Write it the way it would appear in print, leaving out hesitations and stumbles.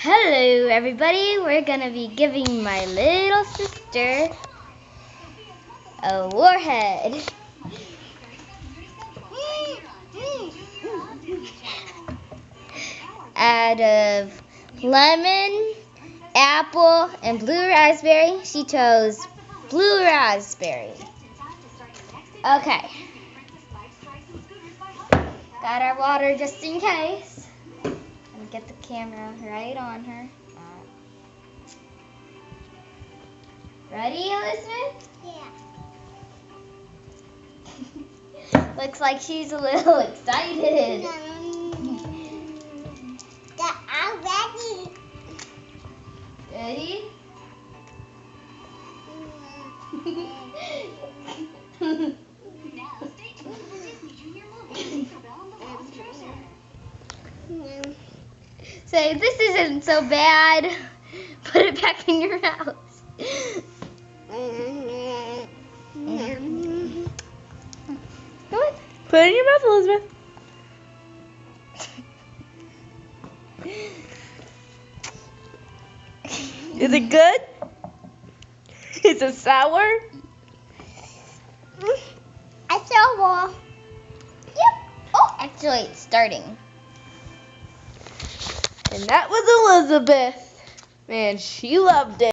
Hello everybody, we're gonna be giving my little sister a warhead. Out of lemon, apple, and blue raspberry, she chose blue raspberry. Okay. Got our water just in case. And get the camera right on her. Ready, Elizabeth? Yeah. Looks like she's a little excited. I'm ready. Ready? Say, this isn't so bad. Put it back in your house. What? Put it in your mouth, Elizabeth. Is it good? Is it sour? I saw. Yep. Oh, actually, it's starting. And that was Elizabeth. Man, she loved it.